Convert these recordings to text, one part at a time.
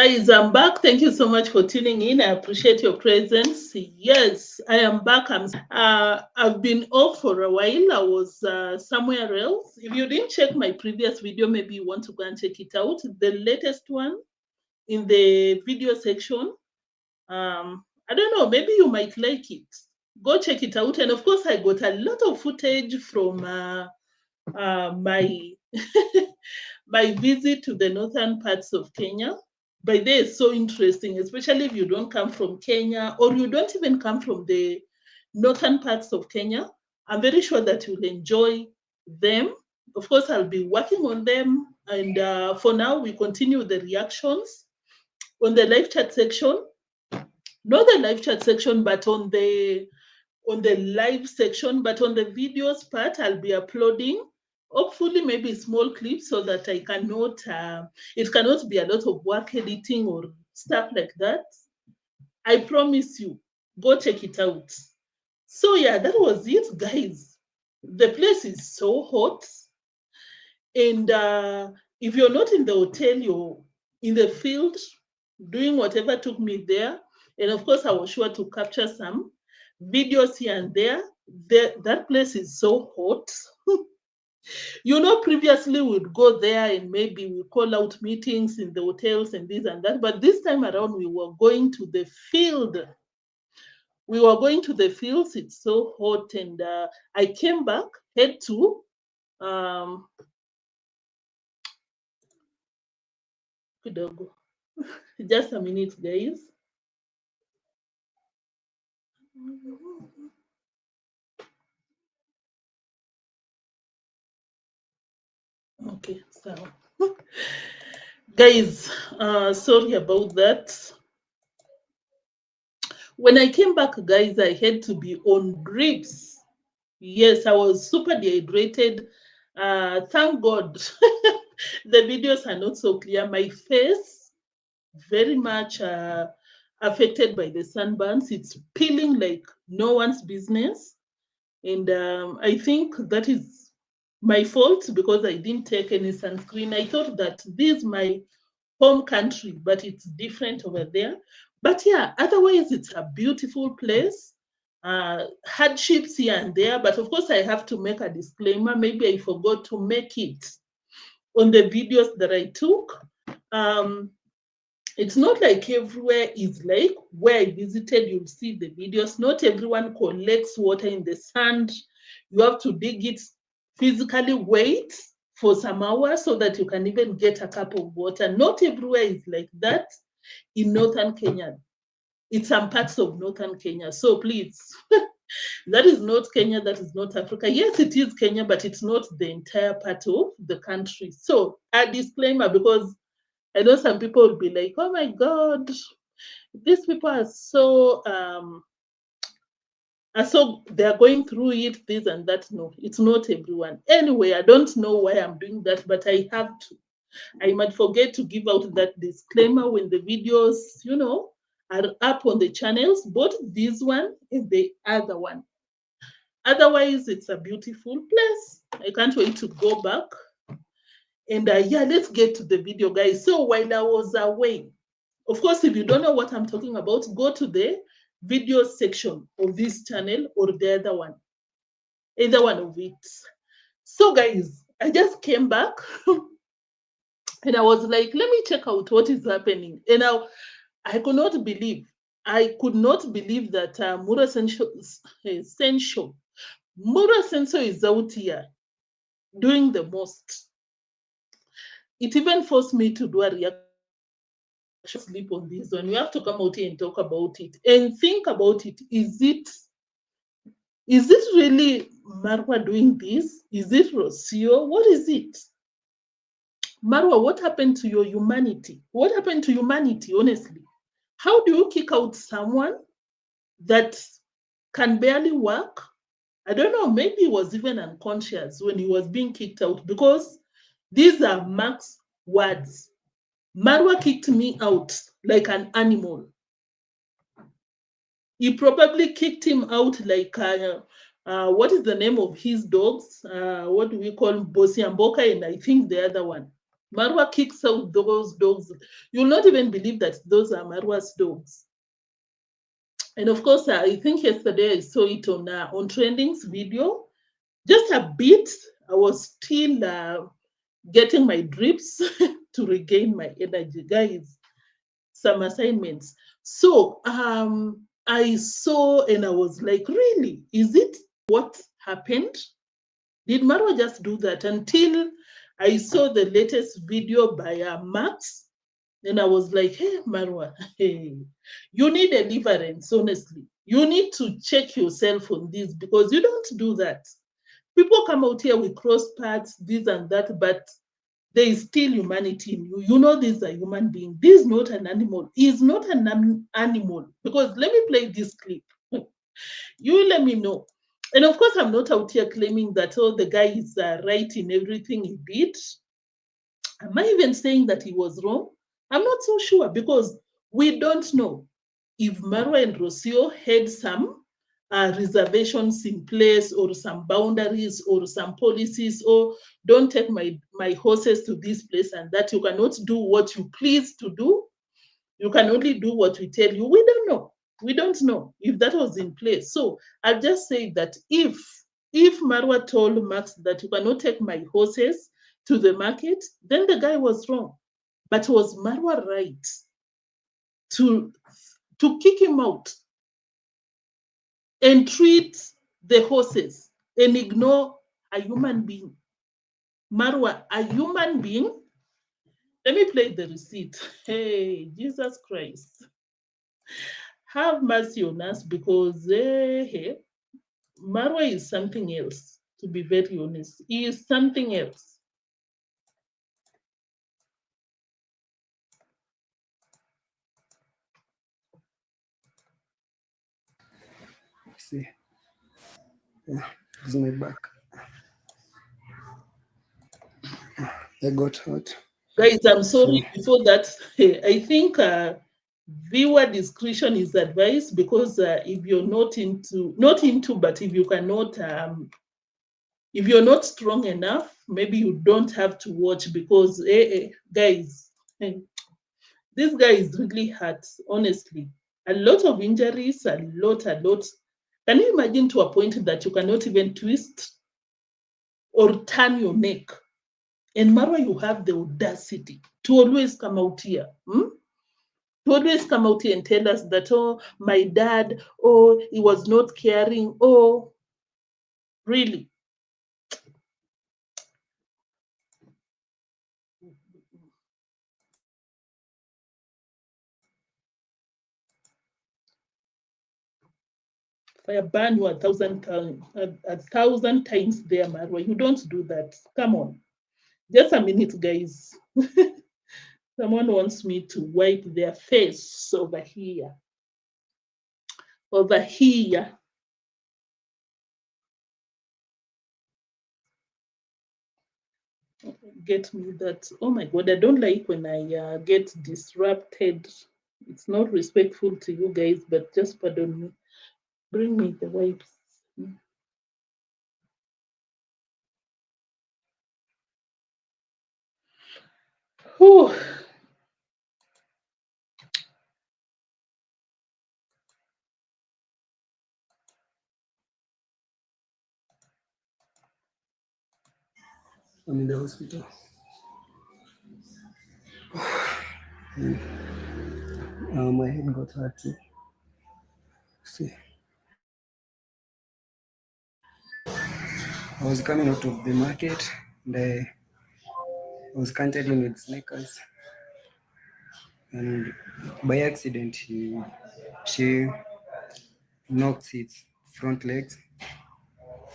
Guys, I'm back. Thank you so much for tuning in. I appreciate your presence. Yes, I am back. I've been off for a while. I was somewhere else. If you didn't check my previous video, maybe you want to go and check it out. The latest one in the video section. I don't know. Maybe you might like it. Go check it out. And of course, I got a lot of footage from my my visit to the northern parts of Kenya. By the way, it's so interesting, especially if you don't come from Kenya or you don't even come from the northern parts of Kenya. I'm very sure that you'll enjoy them. Of course, I'll be working on them. And for now, we continue the reactions on the live chat section. Not the live chat section, but on the live section, but on the videos part, I'll be uploading hopefully maybe small clips so that I cannot, it cannot be a lot of work editing or stuff like that. I promise you, go check it out. So yeah, that was it, guys. The place is so hot. And if you're not in the hotel, you're in the field doing whatever took me there. And of course, I was sure to capture some videos here and there. That place is so hot. You know, previously we'd go there and maybe we call out meetings in the hotels and this and that. But this time around, we were going to the field. We were going to the fields. It's so hot. And I came back, head to just a minute, guys. Okay, so guys, sorry about that. When I came back, guys, I had to be on drips. Yes, I was super dehydrated. Thank God the videos are not so clear. My face very much affected by the sunburns. It's peeling like no one's business. And I think that is my fault because I didn't take any sunscreen. I thought that this is my home country, but it's different over there. But yeah, otherwise it's a beautiful place. Hardships here and there, but of course I have to make a disclaimer. Maybe I forgot to make it on the videos that I took. It's not like everywhere is like where I visited, you'll see the videos. Not everyone collects water in the sand. You have to dig it, physically wait for some hours so that you can even get a cup of water. Not everywhere is like that in northern Kenya. It's some parts of northern Kenya. So please, that is not Kenya, that is not Africa. Yes, it is Kenya, but it's not the entire part of the country. So a disclaimer, because I know some people will be like, oh my God, these people are so they're going through it, this and that. No, it's not everyone. Anyway, I don't know why I'm doing that, but I have to. I might forget to give out that disclaimer when the videos, you know, are up on the channels, both this one and the other one. Otherwise, it's a beautiful place. I can't wait to go back. And yeah, let's get to the video, guys. So while I was away, of course, if you don't know what I'm talking about, go to the video section of this channel or the other one, either one of it. So guys, I just came back and I was like, let me check out what is happening. And now I could not believe that Mura Senso is out here doing the most. It even forced me to do a reaction. Sleep on this one. We have to come out here and talk about it and think about it. Is it really Marwa doing this? Is it Rocio? What is it? Marwa, what happened to your humanity? What happened to humanity, honestly? How do you kick out someone that can barely work? I don't know, maybe he was even unconscious when he was being kicked out, because these are Mark's words. Marwa kicked me out like an animal. He probably kicked him out like, what is the name of his dogs? What do we call him? Bosi and Boka, and I think the other one. Marwa kicks out those dogs. You'll not even believe that those are Marwa's dogs. And of course, I think yesterday I saw it on Trending's video. Just a bit, I was still getting my drips to regain my energy. Guys, some assignments. So I saw and I was like, really? Is it what happened? Did Marwa just do that? Until I saw the latest video by Max, and I was like, hey, Marwa, hey, you need deliverance, honestly. You need to check yourself on this because you don't do that. People come out here with cross paths, this and that, but there is still humanity in you. You know, this is a human being. This is not an animal. He's not an animal. Because let me play this clip. You let me know. And of course, I'm not out here claiming that, oh, the guy is right in everything he did. Am I even saying that he was wrong? I'm not so sure because we don't know if Marwa and Rocio had some reservations in place or some boundaries or some policies or don't take my horses to this place and that you cannot do what you please to do. You can only do what we tell you. We don't know. We don't know if that was in place. So I'll just say that if Marwa told Max that you cannot take my horses to the market, then the guy was wrong. But was Marwa right to kick him out and treat the horses and ignore a human being? Marwa, a human being? Let me play the receipt. Hey, Jesus Christ. Have mercy on us because Marwa is something else, to be very honest. He is something else. See, yeah, this is my back. I got hurt. Guys, I'm sorry. So, Before that, I think viewer discretion is advised because if you're not into, but if you cannot, if you're not strong enough, maybe you don't have to watch because, guys, this guy is really hurt, honestly. A lot of injuries, a lot. Can you imagine to a point that you cannot even twist or turn your neck? And Marwa, you have the audacity to always come out here. To always come out here and tell us that, oh, my dad, oh, he was not caring. Oh, really? If I ban you 1,000 times, a thousand times there, Marwa, you don't do that. Come on. Just a minute, guys. Someone wants me to wipe their face over here. Over here. Get me that. Oh my God, I don't like when I get disrupted. It's not respectful to you guys, but just pardon me. Bring me the wipes. Whew. I'm in the hospital. My head got hurt too. See, I was coming out of the market and I was cantering with sneakers, and by accident, she knocked its front legs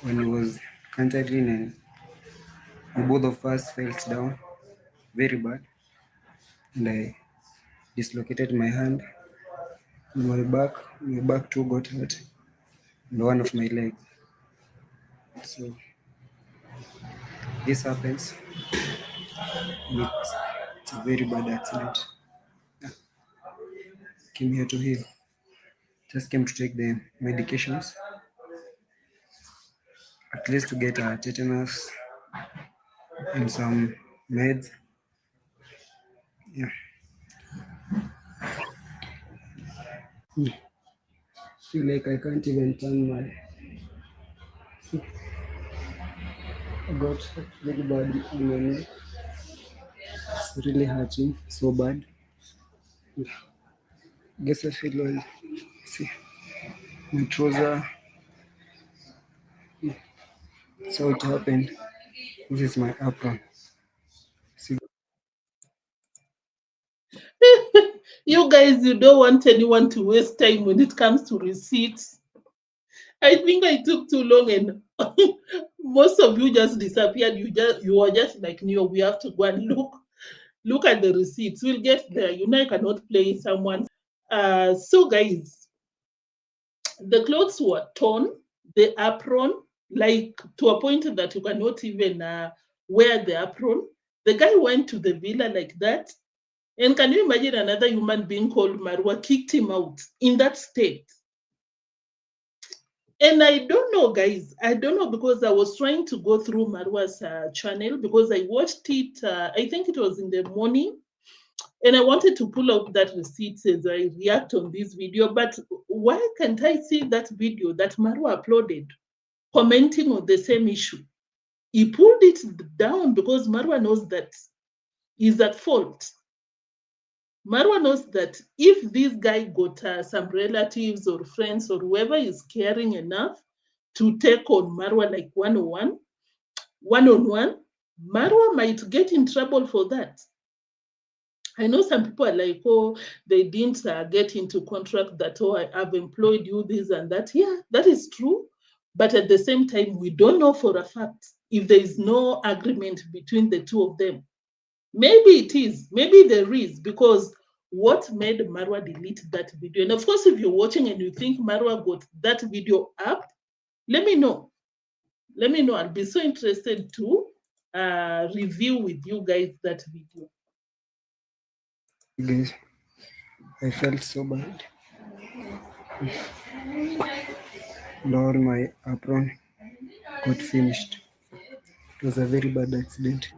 when he was cantering, and both of us fell down very bad, and I dislocated my hand, my back too got hurt, and one of my legs. So this happens, and it's a very bad accident. Came here to heal. Just came to take the medications, at least to get a tetanus and some meds. Yeah. Hmm. Feel like I can't even turn my. I got very bad on my neck. It's really hurting so bad. Guess I feel well. See, my trouser. So it happened. This is my apron. See, You guys, you don't want anyone to waste time when it comes to receipts. I think I took too long and most of you just disappeared. You were just like, Neo, we have to go and look at the receipts. We'll get there. You know I cannot play someone. So guys, the clothes were torn, the apron, like to a point that you cannot even wear the apron. The guy went to the villa like that. And can you imagine another human being called Marwa kicked him out in that state? And I don't know, guys. I don't know because I was trying to go through Marwa's channel because I watched it. I think it was in the morning, and I wanted to pull out that receipt as I react on this video. But why can't I see that video that Marwa uploaded commenting on the same issue? He pulled it down because Marwa knows that he's at fault. Marwa knows that if this guy got some relatives or friends or whoever is caring enough to take on Marwa like one on one, Marwa might get in trouble for that. I know some people are like, oh, they didn't get into contract that, oh, I've employed you, this and that. Yeah, that is true. But at the same time, we don't know for a fact if there is no agreement between the two of them. Maybe it is, maybe there is, because what made Marwa delete that video? And of course, if you're watching and you think Marwa got that video up, let me know. Let me know. I'll be so interested to review with you guys that video. guys, I felt so bad. And all my apron got finished. It was a very bad accident.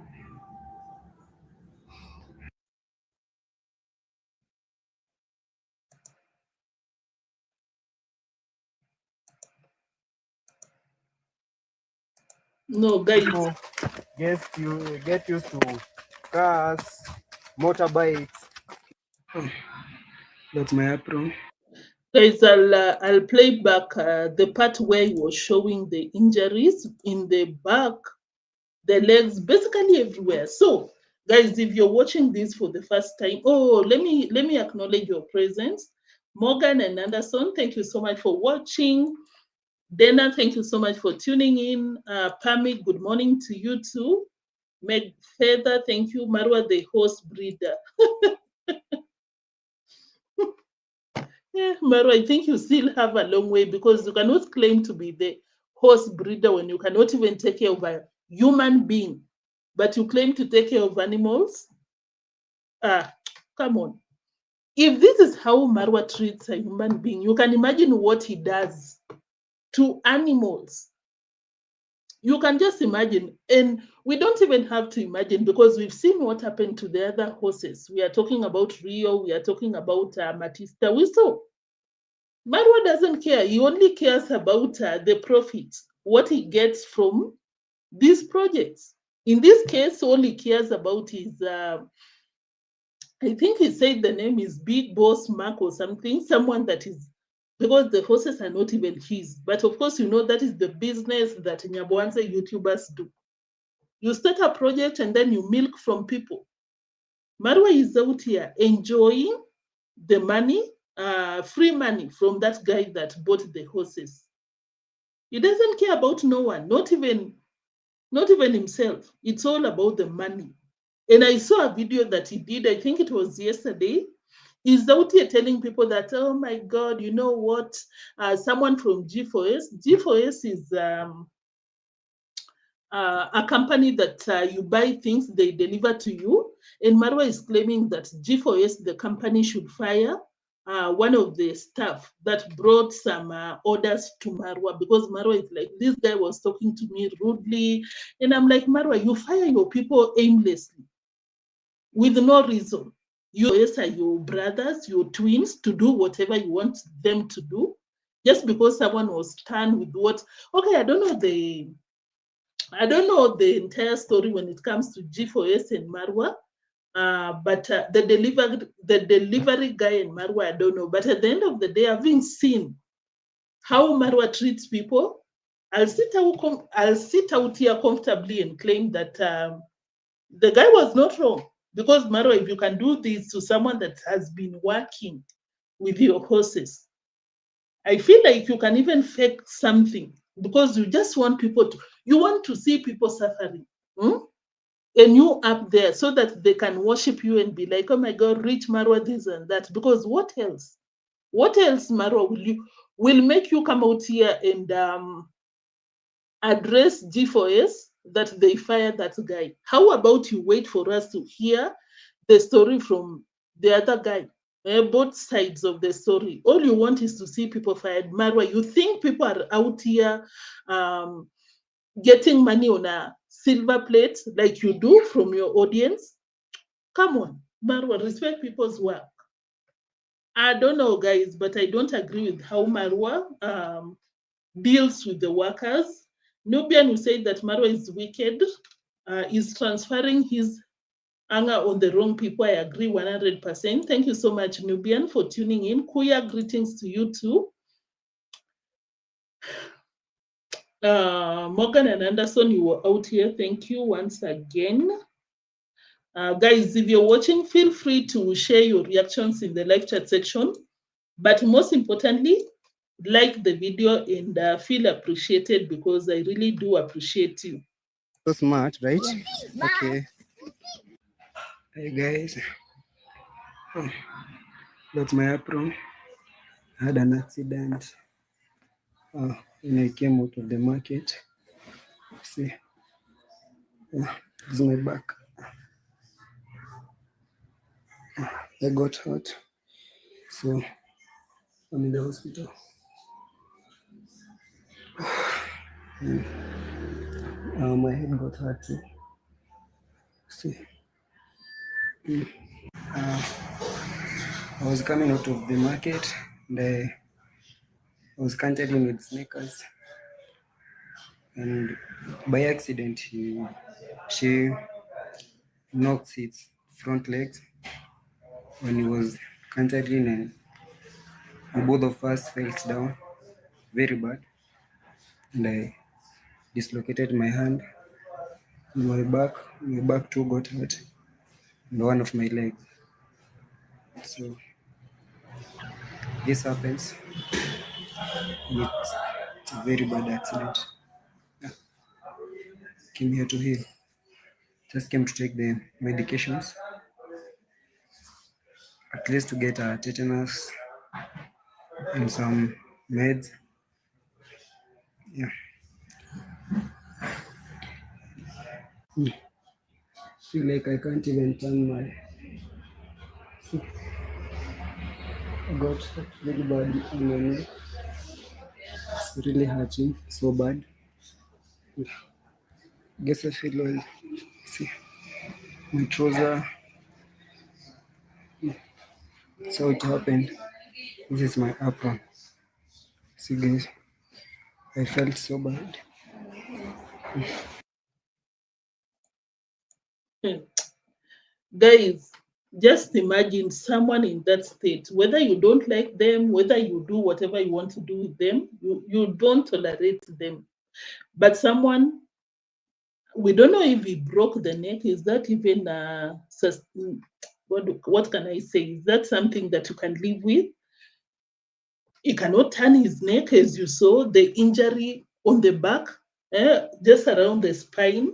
No, guys. People get used to cars, motorbikes. That's my apron. Guys, I'll play back the part where he was showing the injuries in the back, the legs, basically everywhere. So, guys, if you're watching this for the first time, oh, let me acknowledge your presence. Morgan and Anderson, thank you so much for watching. Dana, thank you so much for tuning in. Pammy, good morning to you too. Meg Feather, thank you. Marwa, the horse breeder. Yeah, Marwa, I think you still have a long way because you cannot claim to be the horse breeder when you cannot even take care of a human being, but you claim to take care of animals. Ah, come on. If this is how Marwa treats a human being, you can imagine what he does to animals. You can just imagine. And we don't even have to imagine because we've seen what happened to the other horses. We are talking about Rio, we are talking about Matista. We saw Marwa doesn't care. He only cares about the profits, what he gets from these projects. In this case, all he cares about is, I think he said the name is Big Boss Mark or something, someone that is, because the horses are not even his. But of course, you know that is the business that Nyabohanse YouTubers do. You start a project and then you milk from people. Marwa is out here enjoying the money, free money from that guy that bought the horses. He doesn't care about no one, not even himself. It's all about the money. And I saw a video that he did, I think it was yesterday. He's out here telling people that, oh my God, you know what? Someone from G4S, G4S is a company that you buy things, they deliver to you. And Marwa is claiming that G4S, the company, should fire one of the staff that brought some orders to Marwa because Marwa is like, this guy was talking to me rudely. And I'm like, Marwa, you fire your people aimlessly with no reason. You are your brothers, your twins, to do whatever you want them to do, just because someone was stunned with what. Okay, I don't know the entire story when it comes to G4S and Marwa. But the delivery guy in Marwa, I don't know. But at the end of the day, having seen how Marwa treats people, I'll sit out here comfortably and claim that the guy was not wrong. Because Marwa, if you can do this to someone that has been working with your horses, I feel like you can even fake something because you just want you want to see people suffering. Hmm? And you up there so that they can worship you and be like, oh my God, reach Marwa, this and that. Because what else? What else, Marwa, will make you come out here and address G4S that they fired that guy? How about you wait for us to hear the story from the other guy? Both sides of the story. All you want is to see people fired. Marwa, you think people are out here getting money on a silver plate like you do from your audience? Come on, Marwa, respect people's work. I don't know, guys, but I don't agree with how Marwa deals with the workers. Nubian will say that Marwa is wicked, is transferring his anger on the wrong people. I agree 100%. Thank you so much, Nubian, for tuning in. Kuya, greetings to you too. Morgan and Anderson, you were out here. Thank you once again. Guys, if you're watching, feel free to share your reactions in the live chat section. But most importantly, like the video and feel appreciated because I really do appreciate you. So smart, right? Okay. Hey guys, that's my apron. I had an accident when I came out of the market. See, this is my back. I got hurt, so I'm in the hospital. My head got hurt too. See, I was coming out of the market and I was cantering with sneakers, and by accident she knocked its front legs when he was cantering, and both of us fell down very bad, and I dislocated my hand, my back too got hurt, and one of my legs. So this happens. It's a very bad accident. Yeah. Came here to heal. Just came to take the medications, at least to get a tetanus and some meds. Yeah. Feel like I can't even turn my. I got very bad on my neck. It's really hurting so bad. Guess I feel well. See, my trouser. So it happened. This is my apron. See, guys, I felt so bad. Guys, just imagine someone in that state, whether you don't like them, whether you do whatever you want to do with them, you don't tolerate them. But someone, we don't know if he broke the neck. Is that even what can I say? Is that something that you can live with? He cannot turn his neck, as you saw, the injury on the back, just around the spine,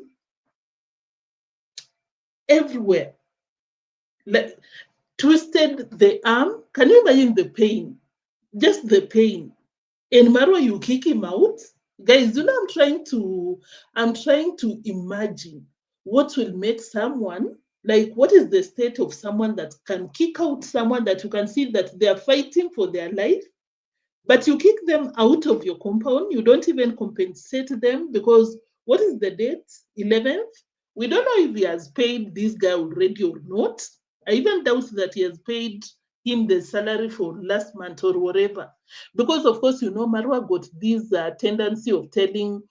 everywhere. Like twisted the arm. Can you imagine the pain? Just the pain. And Marwa, you kick him out. Guys, you know, I'm trying to imagine what will make someone, like, what is the state of someone that can kick out someone that you can see that they are fighting for their life, but you kick them out of your compound. You don't even compensate them because what is the date? 11th. We don't know if he has paid this guy already or not. I even doubt that he has paid him the salary for last month or whatever. Because, of course, Marwa got this tendency of telling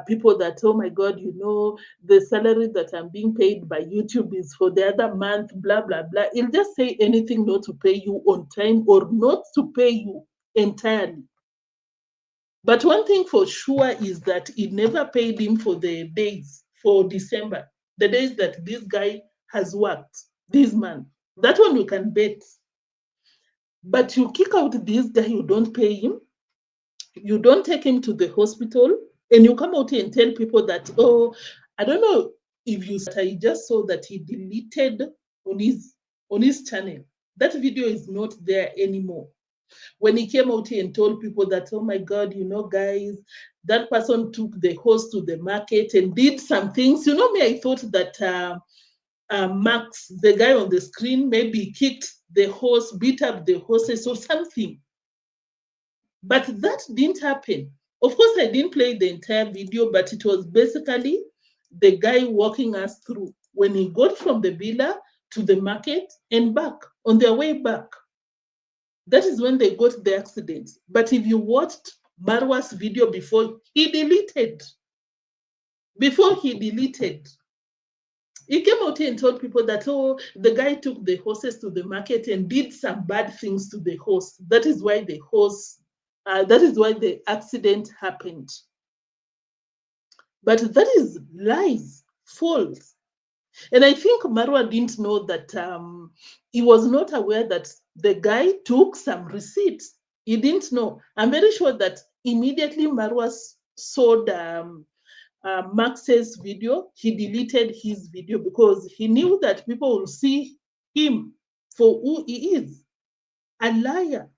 people that, oh my God, the salary that I'm being paid by YouTube is for the other month, blah, blah, blah. He'll just say anything not to pay you on time or not to pay you entirely. But one thing for sure is that he never paid him for the days for December, the days that this guy has worked this month. That one you can bet. But you kick out this guy, you don't pay him, you don't take him to the hospital, and you come out here and tell people that, oh, I don't know if you I just saw that he deleted on his channel. That video is not there anymore. When he came out here and told people that, oh my God, guys, that person took the horse to the market and did some things. Me, I thought that Max, the guy on the screen, maybe kicked the horse, beat up the horses or something. But that didn't happen. Of course, I didn't play the entire video, but it was basically the guy walking us through when he got from the villa to the market and back on their way back. That is when they got the accident. But if you watched Marwa's video before he deleted, he came out here and told people that, oh, the guy took the horses to the market and did some bad things to the horse. That is why the accident happened. But that is lies, false. And I think Marwa didn't know that he was not aware that the guy took some receipts. He didn't know. I'm very sure that immediately Marwa saw Max's video, he deleted his video because he knew that people will see him for who he is, a liar,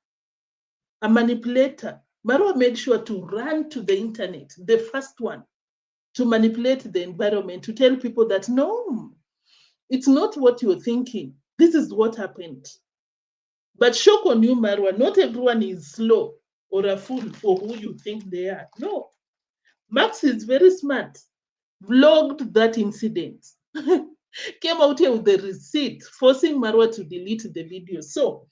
a manipulator. Marwa made sure to run to the internet, the first one, to manipulate the environment, to tell people that, no, it's not what you're thinking. This is what happened. But shock on you, Marwa, not everyone is slow or a fool for who you think they are. No. Max is very smart. Vlogged that incident. Came out here with the receipt, forcing Marwa to delete the video. So,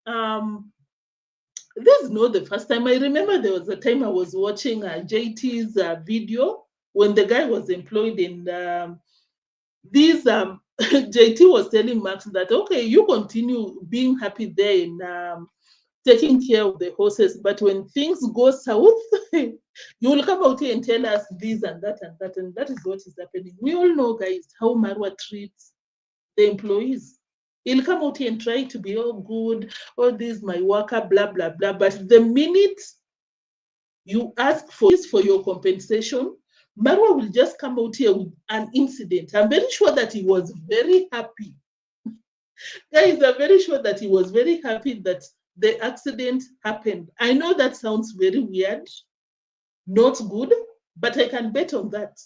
this is not the first time. I remember there was a time I was watching JT's video when the guy was employed in JT was telling Max that, okay, you continue being happy there in taking care of the horses, but when things go south, you will come out here and tell us this and that and that, and that is what is happening. We all know, guys, how Marwa treats the employees. He'll come out here and try to be all good, all this, my worker, blah, blah, blah. But the minute you ask for this for your compensation, Marwa will just come out here with an incident. I'm very sure that he was very happy. Guys, I'm very sure that he was very happy that the accident happened. I know that sounds very weird, not good, but I can bet on that.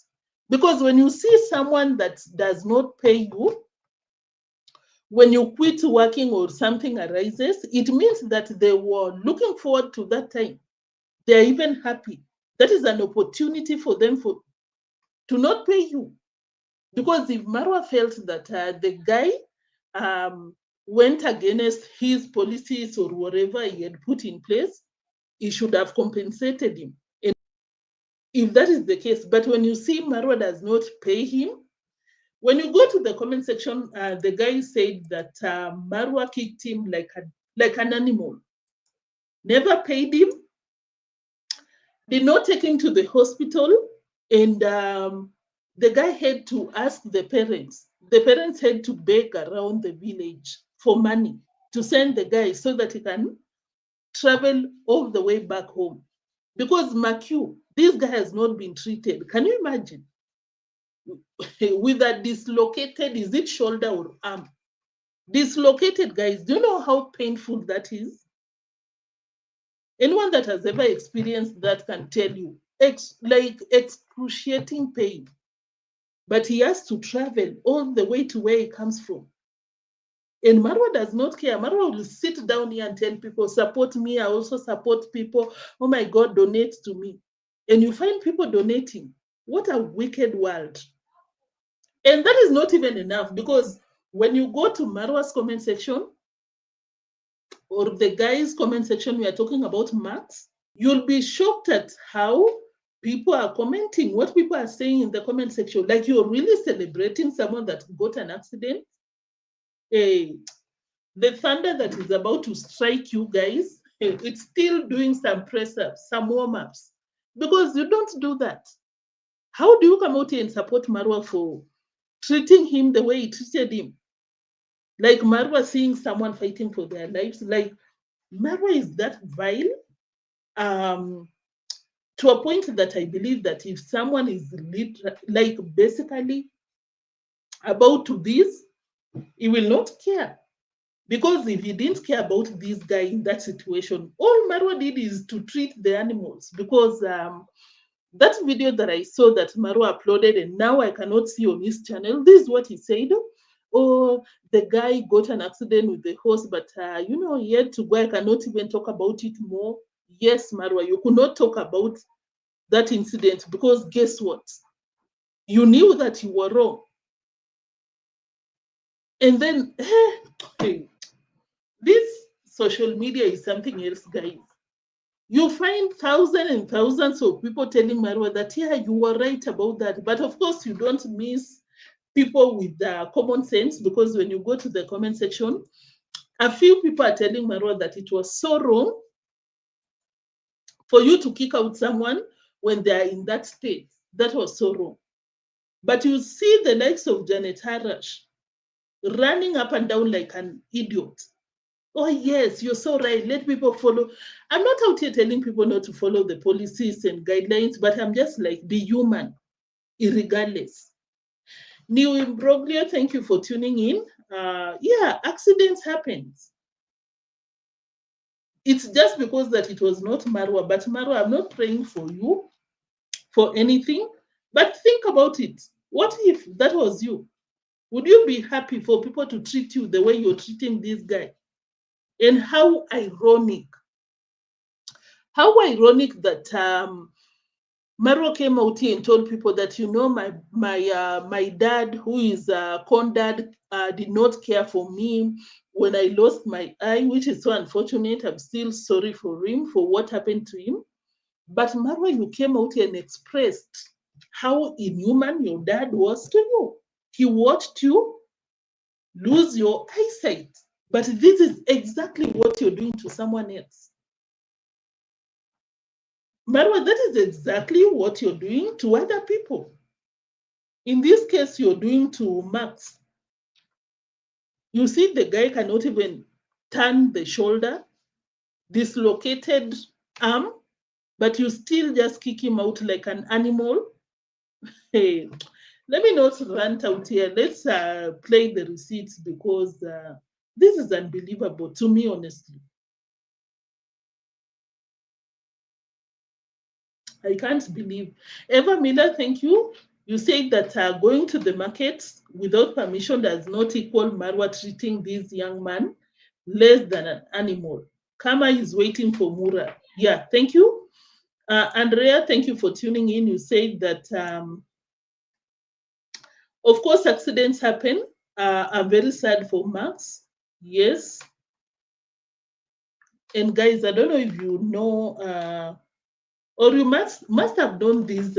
Because when you see someone that does not pay you, when you quit working or something arises, it means that they were looking forward to that time. They're even happy. That is an opportunity for them to not pay you. Because if Marwa felt that the guy went against his policies or whatever he had put in place, he should have compensated him. And if that is the case, but when you see Marwa does not pay him, when you go to the comment section, the guy said that Marwa kicked him like an animal, never paid him, did not take him to the hospital, and the guy had to ask the parents. The parents had to beg around the village for money to send the guy so that he can travel all the way back home. Because Macu, this guy has not been treated. Can you imagine? With a dislocated, is it shoulder or arm? Dislocated, guys. Do you know how painful that is? Anyone that has ever experienced that can tell you, like excruciating pain. But he has to travel all the way to where he comes from. And Marwa does not care. Marwa will sit down here and tell people, support me. I also support people. Oh my God, donate to me. And you find people donating. What a wicked world. And that is not even enough, because when you go to Marwa's comment section or the guy's comment section, we are talking about Max, you'll be shocked at how people are commenting, what people are saying in the comment section. Like you're really celebrating someone that got an accident. Hey, the thunder that is about to strike you guys, it's still doing some press-ups, some warm-ups, because you don't do that. How do you come out here and support Marwa for treating him the way he treated him? Like Marwa seeing someone fighting for their lives. Like Marwa is that vile, to a point that I believe that if someone is like basically about to this, he will not care. Because if he didn't care about this guy in that situation, all Marwa did is to treat the animals. Because that video that I saw that Marwa uploaded, and now I cannot see on his channel, this is what he said. Oh, the guy got an accident with the horse, but you know, he had to go. I cannot even talk about it more. Yes, Marwa, you could not talk about that incident because guess what? You knew that you were wrong. And then, hey, this social media is something else, guys. You find thousands and thousands of people telling Marwa that, yeah, you were right about that. But of course, you don't miss people with common sense, because when you go to the comment section, a few people are telling Marwa that it was so wrong for you to kick out someone when they are in that state. That was so wrong. But you see the likes of Janet Harash running up and down like an idiot. Oh, yes, you're so right. Let people follow. I'm not out here telling people not to follow the policies and guidelines, but I'm just like, be human, irregardless. New Imbroglio, thank you for tuning in. Yeah, accidents happen. It's just because that it was not Marwa, but Marwa, I'm not praying for you for anything, but think about it. What if that was you? Would you be happy for people to treat you the way you're treating this guy? And how ironic that Marwa came out here and told people that, you know, my dad, who is a con dad, did not care for me when I lost my eye, which is so unfortunate. I'm still sorry for him for what happened to him. But Marwa, you came out here and expressed how inhuman your dad was to you. He watched you lose your eyesight. But this is exactly what you're doing to someone else. Marwa, that is exactly what you're doing to other people. In this case, you're doing to Max. You see, the guy cannot even turn the shoulder, dislocated arm, but you still just kick him out like an animal. Hey, let me not rant out here. Let's play the receipts, because this is unbelievable to me, honestly. I can't believe. Eva Miller, thank you. You said that going to the market without permission does not equal Marwa treating this young man less than an animal. Kama is waiting for Mura. Yeah, thank you. Andrea, thank you for tuning in. You said that, of course, accidents happen. I'm very sad for Max. Yes. And guys, I don't know if you know, or you must have done this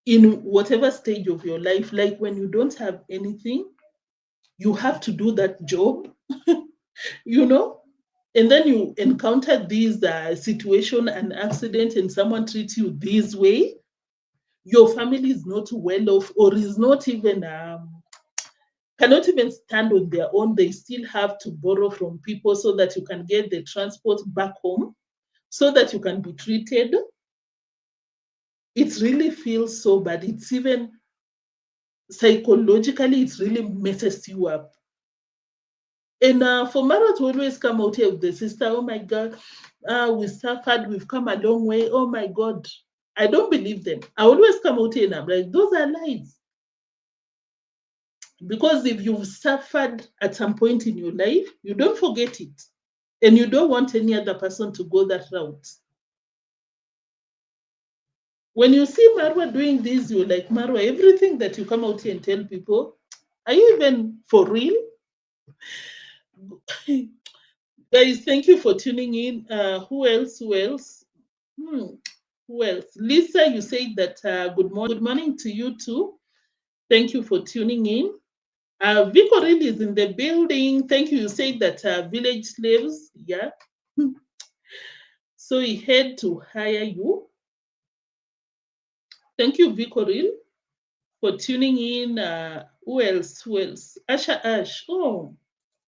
in whatever stage of your life. Like when you don't have anything, you have to do that job, you know, and then you encounter this situation, an accident, and someone treats you this way. Your family is not well off, or is not even cannot even stand on their own. They still have to borrow from people so that you can get the transport back home, so that you can be treated. It really feels so bad. It's even psychologically, it really messes you up. And for Mara to always come out here with the sister, oh my God, we suffered, we've come a long way. Oh my God. I don't believe them. I always come out here and I'm like, those are lies. Because if you've suffered at some point in your life, you don't forget it. And you don't want any other person to go that route. When you see Marwa doing this, you're like, Marwa, everything that you come out here and tell people, Are you even for real? Guys, thank you for tuning in. Who else? Who else? Hmm. Who else? Lisa, you said that good morning to you too. Thank you for tuning in. Vicoril is in the building. Thank you. You said that village slaves, yeah. So he had to hire you. Thank you, Vicoril, for tuning in. Who else? Who else? Asha Ash. Oh,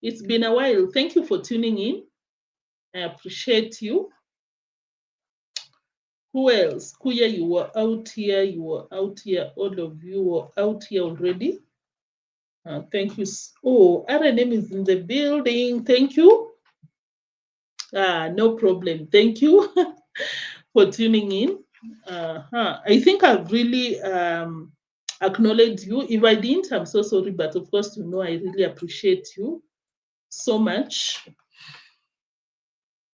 it's been a while. Thank you for tuning in. I appreciate you. Who else? Kuya, you were out here. You were out here. All of you were out here already. Thank you. Oh, RNM is in the building. Thank you. No problem. Thank you for tuning in. I think I've really acknowledged you. If I didn't, I'm so sorry. But of course, you know, I really appreciate you so much.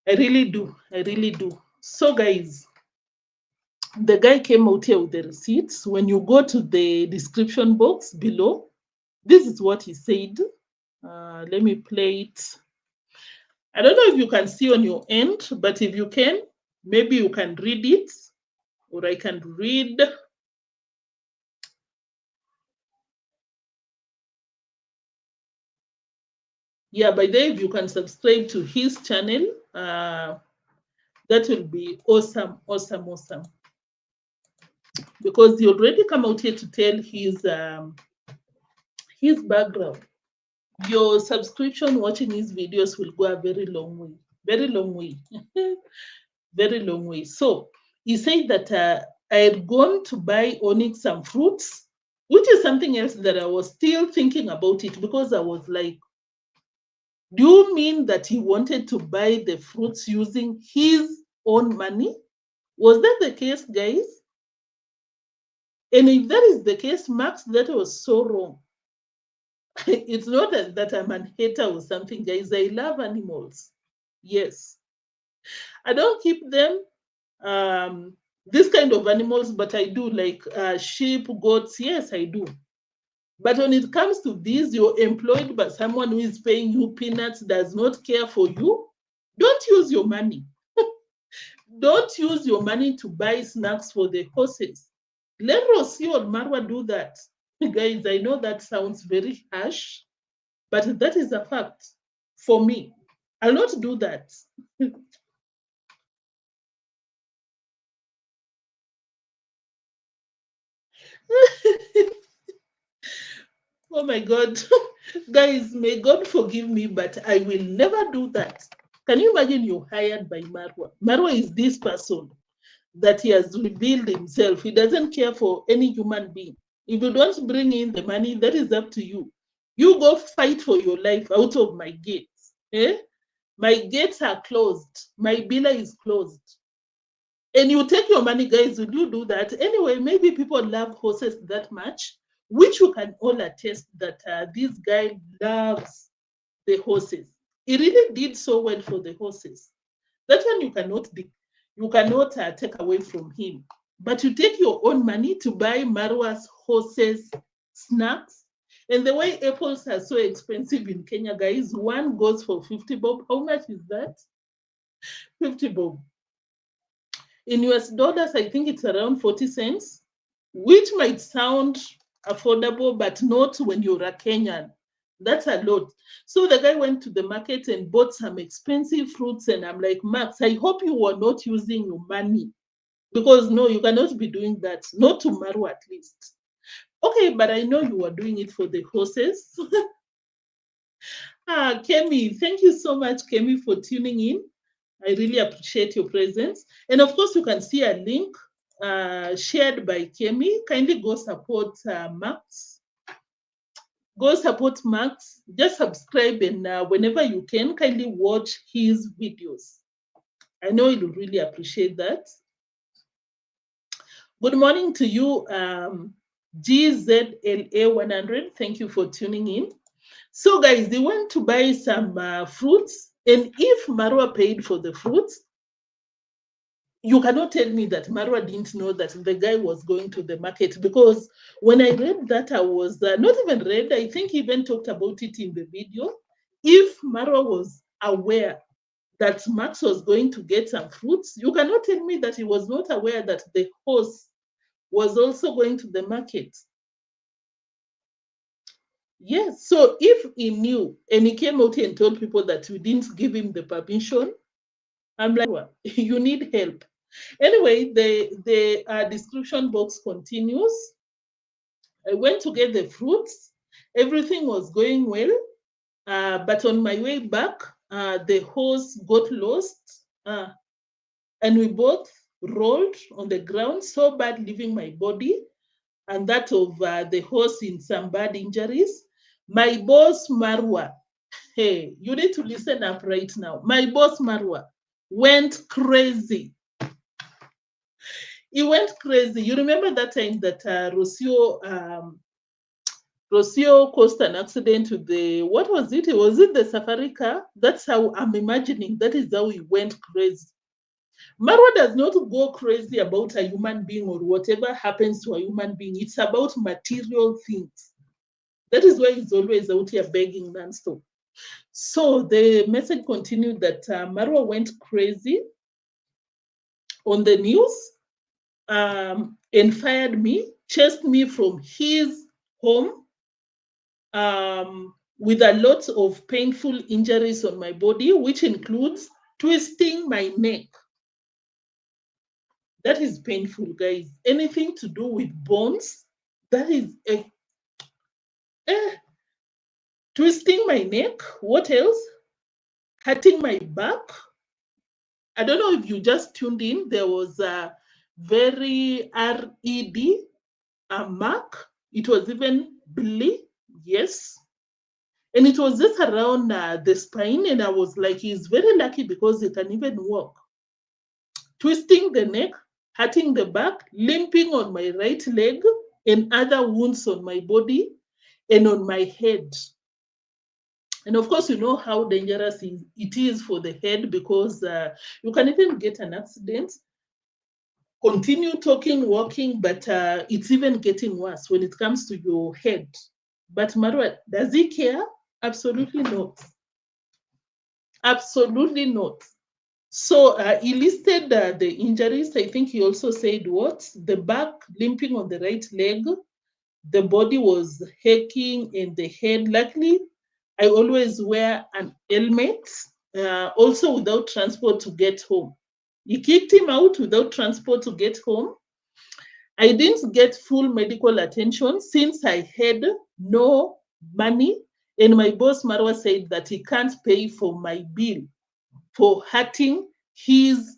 I really do. I really do. So, guys, the guy came out here with the receipts. When you go to the description box below, this is what he said. Let me play it. I don't know if you can see on your end, but if you can, maybe you can read it, or I can read. Yeah, by the way, if you can subscribe to his channel, that will be awesome, awesome, awesome. Because he already come out here to tell his background. Your subscription watching his videos will go a very long way, very long way, very long way. So he said that I had gone to buy Onyx some fruits, which is something else that I was still thinking about it, because I was like, do you mean that he wanted to buy the fruits using his own money? Was that the case, guys? And if that is the case, Max, that was so wrong. It's not that I'm a hater or something, guys. I love animals. Yes. I don't keep them, this kind of animals, but I do, like sheep, goats. Yes, I do. But when it comes to this, you're employed by someone who is paying you peanuts, does not care for you. Don't use your money. Don't use your money to buy snacks for the horses. Let Rosie or Marwa do that. Guys, I know that sounds very harsh, but that is a fact for me. I'll not do that. Oh my God. Guys, may God forgive me, but I will never do that. Can you imagine you're hired by Marwa? Marwa is this person that he has revealed himself. He doesn't care for any human being. If you don't bring in the money, that is up to you. You go fight for your life out of my gates. Eh? My gates are closed. My villa is closed. And you take your money, guys. Will you do that? Anyway, maybe people love horses that much, which you can all attest that this guy loves the horses. He really did so well for the horses. That one you cannot take away from him. But you take your own money to buy Marwa's horses snacks. And the way apples are so expensive in Kenya, guys, one goes for 50 bob. How much is that? 50 bob. In US dollars, I think it's around 40 cents, which might sound affordable, but not when you're a Kenyan. That's a lot. So the guy went to the market and bought some expensive fruits. And I'm like, Max, I hope you were not using your money, because no, you cannot be doing that. Not tomorrow, at least. Okay, but I know you were doing it for the horses. Kemi, thank you so much, Kemi, for tuning in. I really appreciate your presence. And of course, you can see a link shared by Kemi. Kindly go support Max. Go support Max. Just subscribe, and whenever you can, kindly watch his videos. I know you'll really appreciate that. Good morning to you, GZLA100. Thank you for tuning in. So, guys, they went to buy some fruits, and if Marwa paid for the fruits, you cannot tell me that Marwa didn't know that the guy was going to the market, because when I read that, I was not even read, I think he even talked about it in the video. If Marwa was aware that Max was going to get some fruits, you cannot tell me that he was not aware that the horse was also going to the market. Yes, so if he knew and he came out and told people that we didn't give him the permission, I'm like, well, you need help. Anyway, the description box continues. I went to get the fruits. Everything was going well. But on my way back, the horse got lost. And we both rolled on the ground so bad, leaving my body and that of the horse in some bad injuries. My boss, Marwa, hey, you need to listen up right now. My boss, Marwa, went crazy. He went crazy. You remember that time that Rocio caused an accident with the, what was it? Was it the safari car? That's how I'm imagining. That is how he went crazy. Marwa does not go crazy about a human being or whatever happens to a human being. It's about material things. That is why he's always out here begging nonstop. So the message continued that Marwa went crazy on the news and fired me, chased me from his home with a lot of painful injuries on my body, which includes twisting my neck. That is painful, guys. Anything to do with bones, that is twisting my neck. What else? Hurting my back. I don't know if you just tuned in. There was a very RED, a mark. It was even Billy. Yes. And it was just around the spine. And I was like, he's very lucky because he can even walk. Twisting the neck, hurting the back, limping on my right leg, and other wounds on my body and on my head. And of course, you know how dangerous it is for the head, because you can even get an accident, continue talking, walking, but it's even getting worse when it comes to your head. But Marwa, does he care? Absolutely not. Absolutely not. So he listed the injuries. I think he also said what? The back limping on the right leg, the body was aching, and the head. Luckily, I always wear an helmet, also without transport to get home. He kicked him out without transport to get home. I didn't get full medical attention since I had no money. And my boss, Marwa, said that he can't pay for my bill for hurting his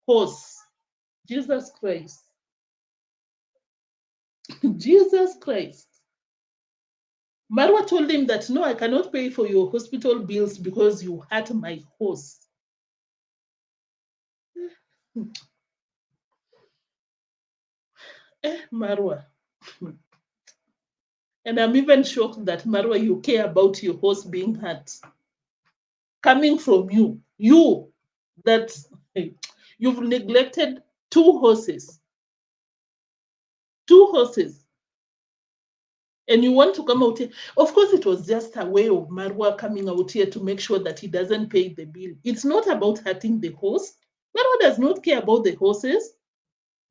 horse. Jesus Christ. Jesus Christ. Marwa told him that, no, I cannot pay for your hospital bills because you hurt my horse. Marwa. And I'm even shocked that, Marwa, you care about your horse being hurt. Coming from you that you've neglected two horses. Two horses. And you want to come out here. Of course, it was just a way of Marwa coming out here to make sure that he doesn't pay the bill. It's not about hurting the horse. Marwa does not care about the horses,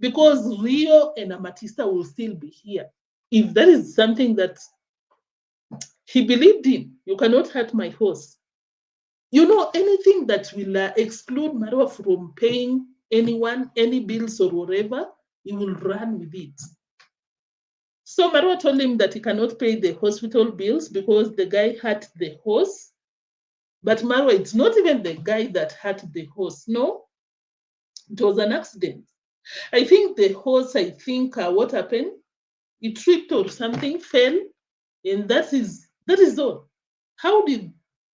because Rio and Amatista will still be here. If that is something that he believed in, you cannot hurt my horse. You know, anything that will exclude Marwa from paying anyone, any bills or whatever, he will run with it. So Marwa told him that he cannot pay the hospital bills because the guy hurt the horse. But Marwa, it's not even the guy that hurt the horse. No, it was an accident. I think the horse, what happened? It tripped or something, fell, and that is all. How did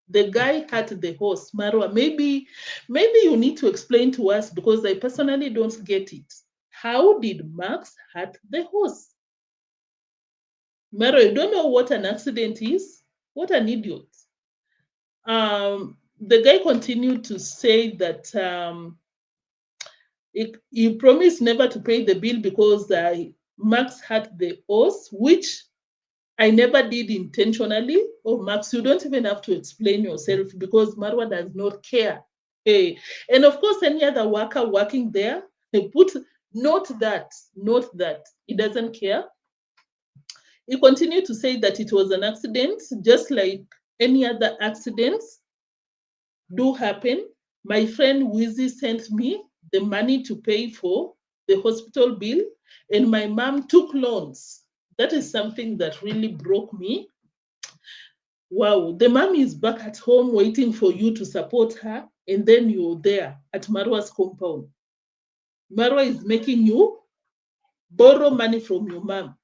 the guy hurt the horse, Marwa? Maybe you need to explain to us, because I personally don't get it. How did Max hurt the horse? Marwa, you don't know what an accident is? What an idiot. The guy continued to say that He promised never to pay the bill because Max had the horse, which I never did intentionally. Oh, Max, you don't even have to explain yourself because Marwa does not care. Hey. And of course, any other worker working there, they put note that. He doesn't care. He continued to say that it was an accident, just like any other accidents do happen. My friend Wizzy sent me the money to pay for the hospital bill, and my mom took loans. That is something that really broke me. Wow, the mom is back at home waiting for you to support her, and then you're there at Marwa's compound. Marwa is making you borrow money from your mom.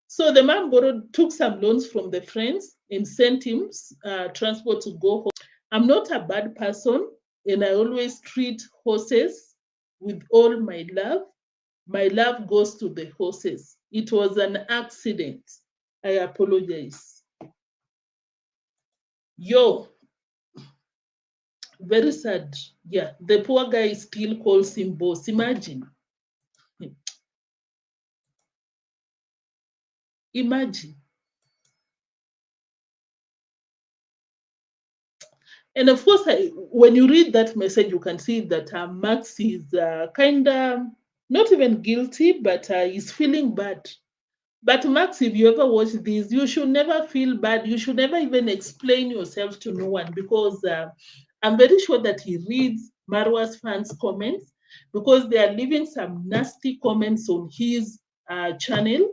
So the man took some loans from the friends and sent him transport to go home. I'm not a bad person, and I always treat horses with all my love. My love goes to the horses. It was an accident. I apologize. Yo, very sad. Yeah, the poor guy still calls him boss. Imagine. Imagine. And of course, when you read that message, you can see that Max is kind of not even guilty, but he's feeling bad. But Max, if you ever watch this, you should never feel bad. You should never even explain yourself to no one because I'm very sure that he reads Marwa's fans' comments because they are leaving some nasty comments on his channel.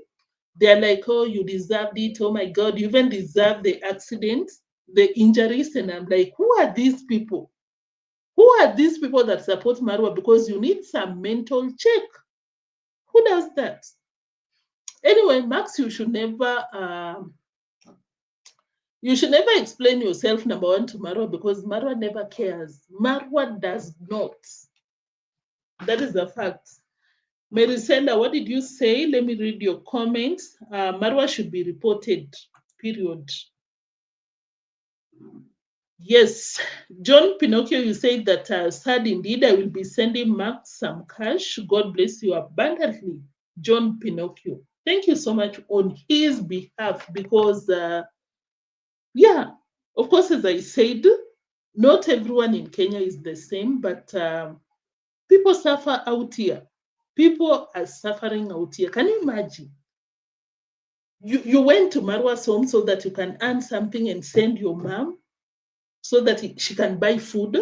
They're like, oh, you deserved it. Oh my God, you even deserve the accident, the injuries. And I'm like, who are these people? Who are these people that support Marwa? Because you need some mental check. Who does that? Anyway, Max, you should never explain yourself, number one, to Marwa because Marwa never cares. Marwa does not. That is the fact. Marisela, what did you say? Let me read your comments. Marwa should be reported, period. Yes, John Pinocchio, you said that sad indeed. I will be sending Max some cash. God bless you abundantly, John Pinocchio. Thank you so much on his behalf because, yeah, of course, as I said, not everyone in Kenya is the same, but people suffer out here. People are suffering out here. Can you imagine? You went to Marwa's home so that you can earn something and send your mom so that she can buy food.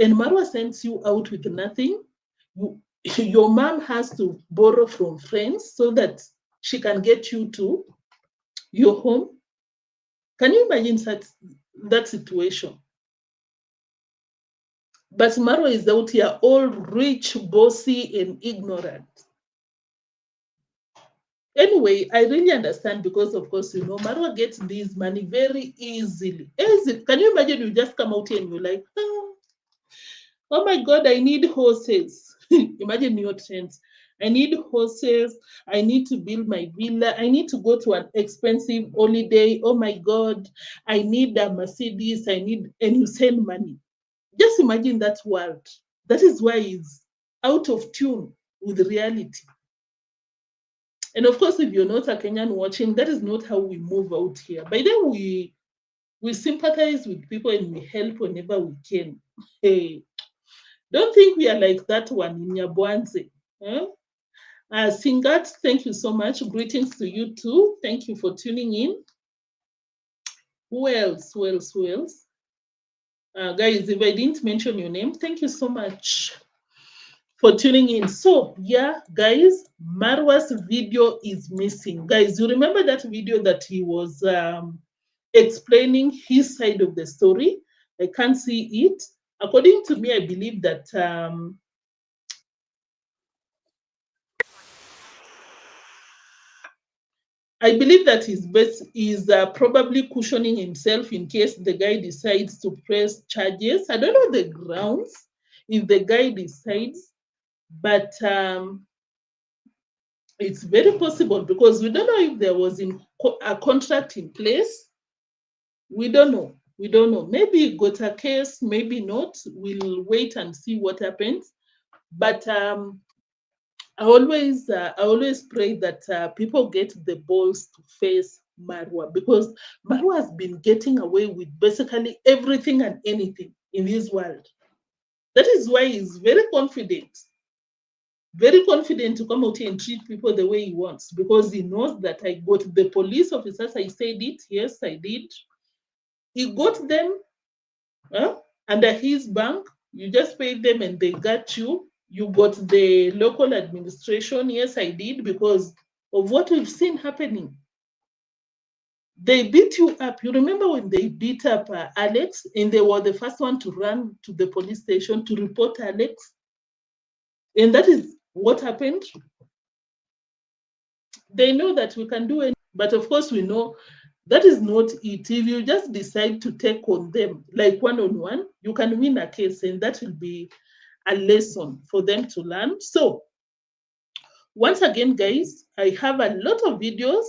And Marwa sends you out with nothing. Your mom has to borrow from friends so that she can get you to your home. Can you imagine that situation? But Marwa is out here all rich, bossy, and ignorant. Anyway, I really understand because, of course, Marwa gets this money very easily. Easy. Can you imagine you just come out here and you're like, oh my God, I need horses. Imagine neotrends. I need horses. I need to build my villa. I need to go to an expensive holiday. Oh my God, I need a Mercedes. And you send money. Just imagine that world. That is why it's out of tune with reality. And of course, if you're not a Kenyan watching, that is not how we move out here. By then, we sympathize with people and we help whenever we can. Hey, don't think we are like that one in Nyabohanse. Huh? Singat, thank you so much. Greetings to you too. Thank you for tuning in. Who else? Who else? Who else? Guys, if I didn't mention your name, thank you so much for tuning in. So, yeah, guys, Marwa's video is missing. Guys, you remember that video that he was explaining his side of the story? I can't see it. According to me, I believe that his best is probably cushioning himself in case the guy decides to press charges. I don't know the grounds if the guy decides, but it's very possible because we don't know if there was a contract in place. We don't know. We don't know. Maybe he got a case, maybe not. We'll wait and see what happens. But I always pray that people get the balls to face Marwa, because Marwa has been getting away with basically everything and anything in this world. That is why he's very confident to come out here and treat people the way he wants, because he knows that I got the police officers. I said it. Yes, I did. He got them under his bank. You just paid them and they got you. You got the local administration. Yes, I did, because of what we've seen happening. They beat you up. You remember when they beat up Alex, and they were the first one to run to the police station to report Alex? And that is what happened. They know that we can do it, but of course we know that is not it. If you just decide to take on them like one-on-one, you can win a case, and that will be a lesson for them to learn. So once again, guys, I have a lot of videos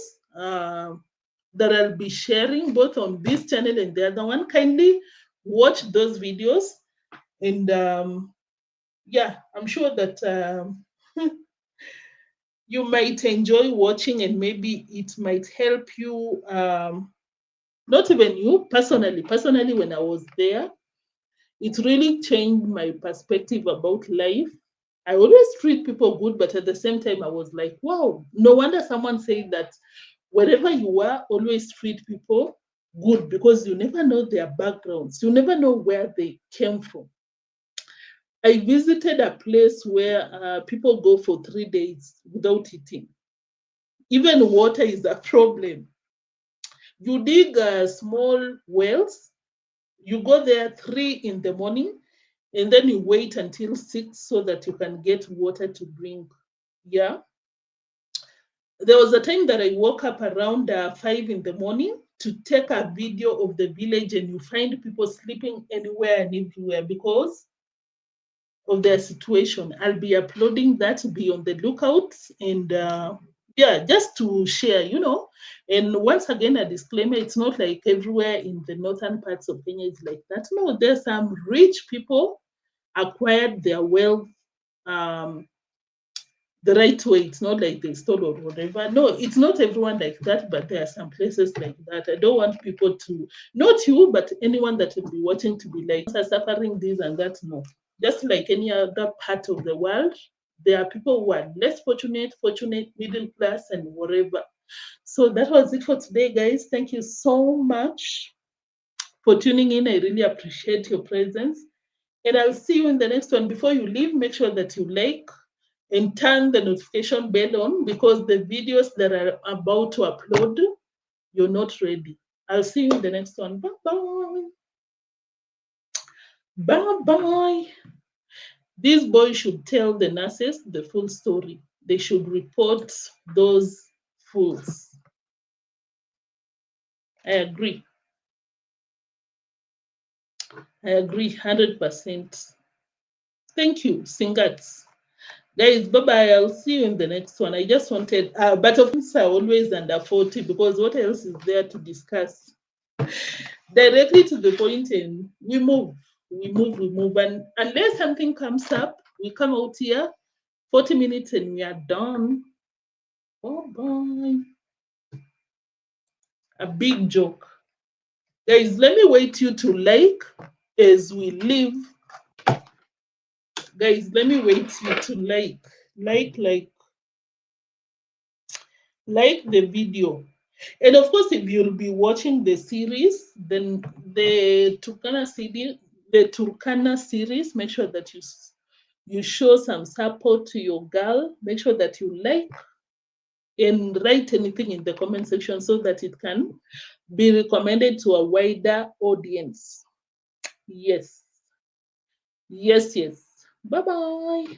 that I'll be sharing both on this channel and the other one. Kindly watch those videos, and yeah, I'm sure that you might enjoy watching, and maybe it might help you. Not even you personally. Personally, when I was there, it really changed my perspective about life. I always treat people good, but at the same time, I was like, wow, no wonder someone said that wherever you are, always treat people good, because you never know their backgrounds. You never know where they came from. I visited a place where people go for 3 days without eating. Even water is a problem. You dig small wells, you go there 3 in the morning, and then you wait until 6 so that you can get water to drink. Yeah. There was a time that I woke up around 5 in the morning to take a video of the village, and you find people sleeping anywhere and everywhere because of their situation. I'll be uploading that. Be on the lookout, and yeah, just to share, And once again, a disclaimer: it's not like everywhere in the northern parts of Kenya is like that. No, there's some rich people acquired their wealth the right way. It's not like they stole or whatever. No, it's not everyone like that, but there are some places like that. I don't want people to, not you, but anyone that will be watching, to be like, are suffering this and that. No. Just like any other part of the world, there are people who are less fortunate, middle class, and whatever. So that was it for today, guys. Thank you so much for tuning in. I really appreciate your presence. And I'll see you in the next one. Before you leave, make sure that you like and turn the notification bell on, because the videos that are about to upload, you're not ready. I'll see you in the next one. Bye-bye. Bye-bye. These boys should tell the nurses the full story. They should report those fools. I agree. I agree 100%. Thank you, Singats. Guys, bye-bye. I'll see you in the next one. I just wanted, but of course, are always under 40, because what else is there to discuss? Directly to the point, and we move. And unless something comes up, we come out here, 40 minutes, and we are done. Oh, bye. A big joke. Guys, let me wait you to like as we leave. Guys, let me wait you to like the video. And of course, if you'll be watching the series, then the Turkana series, make sure that you show some support to your girl. Make sure that you like and write anything in the comment section so that it can be recommended to a wider audience. Yes. Yes, yes. Bye-bye.